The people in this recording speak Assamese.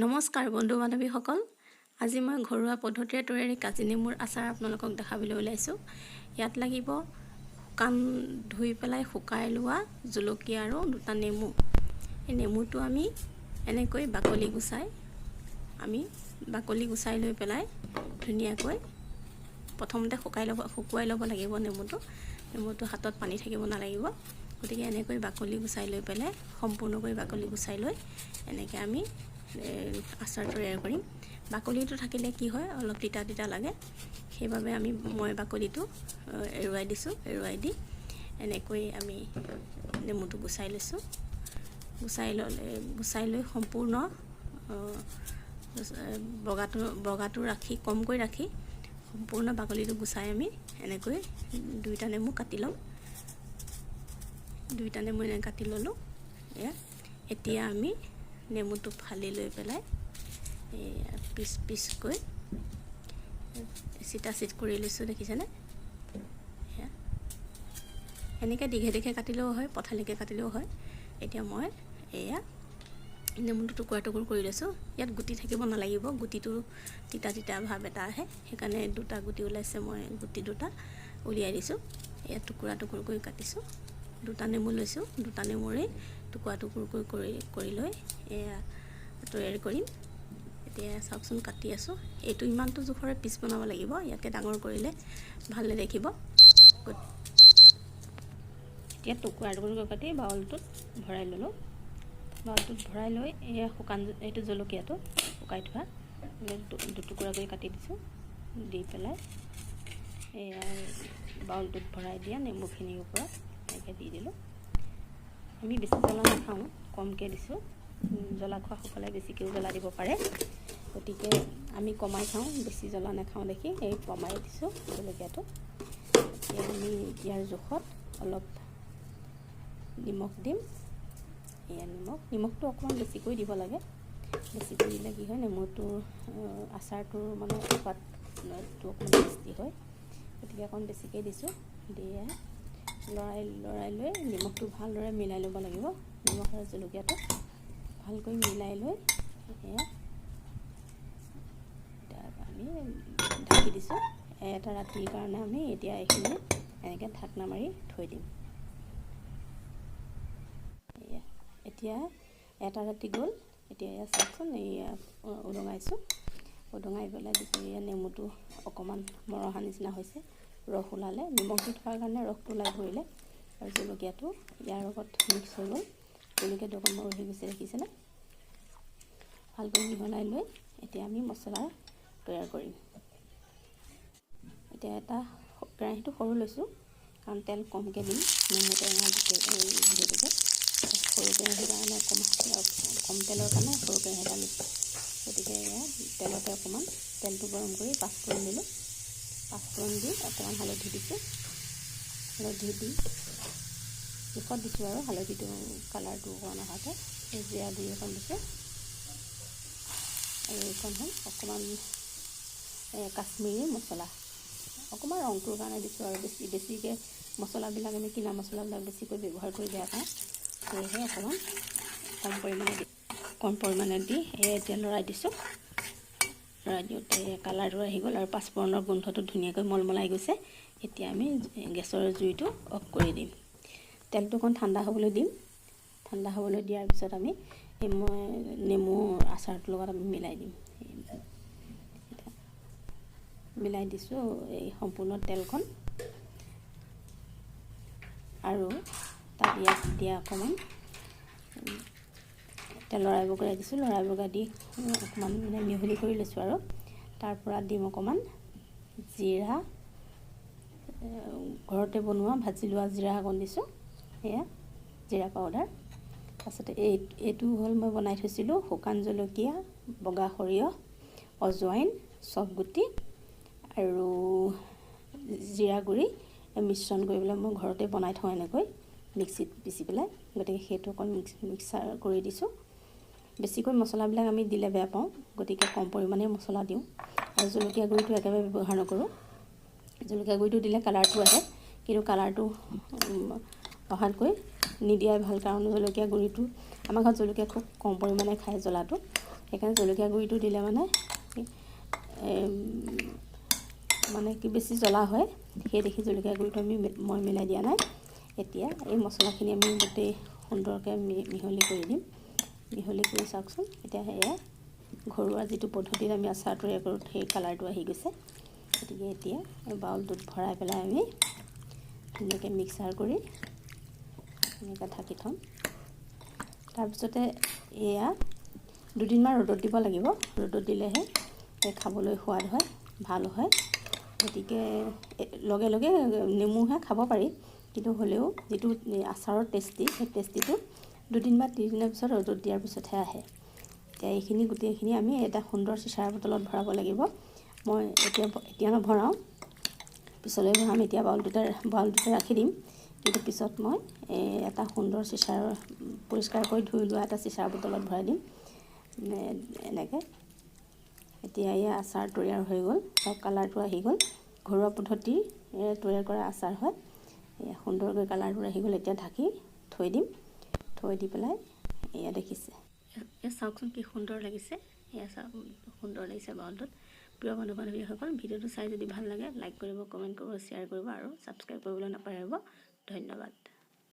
নমস্কাৰ বন্ধু বান্ধৱীসকল, আজি মই ঘৰুৱা পদ্ধতিৰে তৈয়াৰী কাজি নেমুৰ আচাৰ আপোনালোকক দেখাবলৈ ওলাইছোঁ। ইয়াত লাগিব শুকান ধুই পেলাই শুকাই লোৱা জলকীয়া আৰু দুটা নেমু। এই নেমুটো আমি এনেকৈ বাকলি গুচাই লৈ পেলাই ধুনীয়াকৈ প্ৰথমতে শুকুৱাই ল'ব লাগিব। নেমুটো হাতত পানী থাকিব নালাগিব, গতিকে এনেকৈ বাকলি গুচাই লৈ পেলাই সম্পূৰ্ণকৈ বাকলি গুচাই লৈ এনেকৈ আমি আচাৰ তৈয়াৰ কৰিম। বাকলিটো থাকিলে কি হয়, অলপ তিতা লাগে, সেইবাবে মই বাকলিটো এৰুৱাই দি এনেকৈ আমি নেমুটো গুচাই লৈছোঁ। গুচাই লৈ সম্পূৰ্ণ বগাটো ৰাখি কমকৈ ৰাখি সম্পূৰ্ণ বাকলিটো গুচাই আমি এনেকৈ দুইটা নেমু কাটি ল'ম। দুইটা নেমু এনেকৈ কাটি ল'লোঁ। এতিয়া আমি নেমুটো ফালি লৈ পেলাই পিচকৈ চিট কৰি লৈছোঁ, দেখিছেনে? এনেকৈ দীঘে কাটিলেও হয়, পথালিকৈ কাটিলেও হয়। এতিয়া মই নেমুটো টুকুৰা কৰি লৈছোঁ। ইয়াত গুটি থাকিব নালাগিব, গুটিটো তিতা ভাৱ এটা আহে, সেইকাৰণে দুটা গুটি ওলাইছে, মই গুটি দুটা উলিয়াই দিছোঁ। ইয়াত টুকুৰা কৰি কাটিছোঁ। দুটা নেমু লৈছোঁ, দুটা নেমুৰেই টুকুৰা কৰি লৈ তৈয়াৰী কৰিম। এতিয়া চাওকচোন, কাটি আছোঁ। এইটো ইমানটো জোখৰে পিচ বনাব লাগিব, ইয়াতকৈ ডাঙৰ কৰিলে ভাল নেদেখিব। এতিয়া টুকুৰা কাটি বাউলটোত ভৰাই ল'লোঁ। বাউলটোত ভৰাই লৈ এইটো জলকীয়াটো শুকাই থোৱা দুটুকুৰা কৰি কাটি দিছোঁ। দি পেলাই বাউলটোত ভৰাই দিয়া নেমুখিনিৰ ওপৰত এনেকৈ দি দিলোঁ। আমি বেছি জ্বলা নাখাওঁ, কমকৈ দিছোঁ। জ্বলা খোৱাসকলে বেছিকৈও জ্বলা দিব পাৰে, গতিকে আমি কমাই খাওঁ, বেছি জ্বলা নাখাওঁ দেখি এই কমাই দিছোঁ জলকীয়াটো। এতিয়া আমি ইয়াৰ জোখত অলপ নিমখ দিম। নিমখটো অকণমান বেছিকৈ দিব লাগে। বেছিকৈ দিলে কি হয়, নেমুটোৰ আচাৰটোৰ মানে সোৱাদটো অকণমান টেষ্টি হয়, গতিকে অকণমান বেছিকৈ দিছোঁ। দি লৰাই লৈ নিমখটো ভালদৰে মিলাই ল'ব লাগিব। নিমখ আৰু জলকীয়াটো ভালকৈ মিলাই লৈ আমি ঢাকি দিছোঁ। এটা ৰাতিৰ কাৰণে আমি এতিয়া এইখিনি এনেকৈ ঢাকনা মাৰি থৈ দিম। এতিয়া এটা ৰাতি গ'ল। এতিয়া চাওকচোন, উদঙাই পেলাই দিছোঁ। নেমুটো অকণমান মৰহা নিচিনা হৈছে, ৰস ওলালে। নিমখ দি থোৱাৰ কাৰণে ৰসটো ওলাই পৰিলে, আৰু জলকীয়াটো ইয়াৰ লগত মিক্স হৈ গ'ল। জলকীয়াটো অকণ মৰহি গৈছে, দেখিছেনে? ভালকৈ মিহলাই লৈ এতিয়া আমি মছলা তৈয়াৰ কৰিম। এতিয়া কেৰাহীটো সৰু লৈছোঁ, কাৰণ তেল কমকৈ দিম। নেমু টেঙা যিহেতুকে সৰু কেৰাহীৰ কাৰণে কম তেলৰ কাৰণে সৰু কেৰাহী এটা লৈছোঁ। গতিকে তেলতে অকণমান তেলটো গৰম কৰি পাঁচফোৰণ দিলোঁ। পাঁচফোৰণ দি অকণমান হালধি দিছোঁ। হালধি দি জোখত দিছোঁ, আৰু হালধিটো কালাৰটো অকণমান অহাকৈ জিৰা গুড়ি অকণ দিছোঁ। আৰু এইখন হ'ল অকণমান কাশ্মীৰী মছলা, অকণমান ৰংটোৰ কাৰণে দিছোঁ। আৰু বেছিকৈ মছলাবিলাক আমি কিনা মছলাবিলাক বেছিকৈ ব্যৱহাৰ কৰি বেয়া পাওঁ, সেয়েহে অকণমান কম পৰিমাণে দি এতিয়া লৰাই দিছোঁ। লৰাই দিওঁতে কালাৰটো আহি গ'ল, আৰু পাঁচফোৰণৰ গোন্ধটো ধুনীয়াকৈ মলমলাই গৈছে। এতিয়া আমি গেছৰ জুইটো অফ কৰি দিম। তেলটো অকণ ঠাণ্ডা হ'বলৈ দিম। ঠাণ্ডা হ'বলৈ দিয়াৰ পিছত আমি নেমু আচাৰটোৰ লগত আমি মিলাই দিম। মিলাই দিছোঁ এই সম্পূৰ্ণ তেলখন, আৰু তাত দিয়া অকণমান লৰাই বগৰাই দিছোঁ। লৰাই বগৰাই দি অকণমান মিহলি কৰি লৈছোঁ, আৰু তাৰ পৰা দিম অকণমান জিৰা, ঘৰতে বনোৱা ভাজি লোৱা জিৰা অকণ দিছোঁ, জিৰা পাউডাৰ। তাৰপাছতে এইটো হ'ল মই বনাই থৈছিলোঁ শুকান জলকীয়া, বগা সৰিয়হ, অজৱাইন, চফ গুটি আৰু জিৰা গুড়ি মিশ্ৰণ কৰি পেলাই মই ঘৰতে বনাই থওঁ, এনেকৈ মিক্সিত পিচি পেলাই। গতিকে সেইটো অকণ মিক্সাৰ কৰি দিছোঁ। বেছিকৈ মছলাবিলাক আমি দিলে বেয়া পাওঁ, গতিকে কম পৰিমাণে মছলা দিওঁ। আৰু জলকীয়া গুড়িটো একেবাৰে ব্যৱহাৰ নকৰোঁ। জলকীয়া গুড়িটো দিলে কালাৰটো আহে, কিন্তু কালাৰটো অহাতকৈ নিদিয়াই ভাল, কাৰণ জলকীয়া গুড়িটো আমাৰ ঘৰত জলকীয়া খুব কম পৰিমাণে খায় জ্বলাটো, সেইকাৰণে জলকীয়া গুড়িটো দিলে মানে কি বেছি জ্বলা হয়, সেই দেখি জলকীয়া গুড়িটো মই মিলাই দিয়া নাই। এতিয়া এই মছলাখিনি আমি গোটেই সুন্দৰকৈ মিহলি কৰি দিম। মিহলি কৰি চাওকচোন, এতিয়া সেয়া ঘৰুৱা যিটো পদ্ধতিত আমি আচাৰ তৈয়াৰ কৰোঁ সেই কালাৰটো আহি গৈছে। গতিকে এতিয়া এই বাউলটোত ভৰাই পেলাই আমি ধুনীয়াকৈ মিক্সাৰ কৰি এনেকৈ ঢাকি থ'ম। তাৰপিছতে এয়া দুদিনমান ৰ'দত দিব লাগিব। ৰ'দত দিলেহে খাবলৈ সোৱাদ হয়, ভাল হয়। গতিকে লগে লগে নেমুহে খাব পাৰি, কিন্তু হ'লেও যিটো আচাৰৰ টেষ্টি, সেই টেষ্টিটো দুদিন বা তিনিদিনৰ পিছত ৰ'দত দিয়াৰ পিছতহে আহে। এতিয়া এইখিনি গোটেইখিনি আমি এটা সুন্দৰ চিচাৰ বটলত ভৰাব লাগিব। মই এতিয়া নভৰাওঁ, পিছলৈ ভৰাম। এতিয়া বাউলটোতে ৰাখি দিম, কিন্তু পিছত মই এটা সুন্দৰ চিচাৰ পৰিষ্কাৰকৈ ধুই লোৱা এটা চিচাৰ বটলত ভৰাই দিম এনেকৈ। এতিয়া এই আচাৰ তৈয়াৰ হৈ গ'ল, চব কালাৰটো আহি গ'ল। ঘৰুৱা পদ্ধতিৰে তৈয়াৰ কৰা আচাৰ হয়। সুন্দৰকৈ কালাৰটো আহি গ'ল। এতিয়া ঢাকি থৈ দিম। থৈ দি পেলাই এয়া দেখিছে, এয়া চাওকচোন কি সুন্দৰ লাগিছে। এয়া চাওক, সুন্দৰ লাগিছে বাউলটোত। প্ৰিয় বন্ধু বান্ধৱীসকল, ভিডিঅ'টো চাই যদি ভাল লাগে লাইক কৰিব, কমেণ্ট কৰিব, শ্বেয়াৰ কৰিব আৰু ছাবস্ক্ৰাইব কৰিবলৈ নাপাহৰিব। ধন্যবাদ।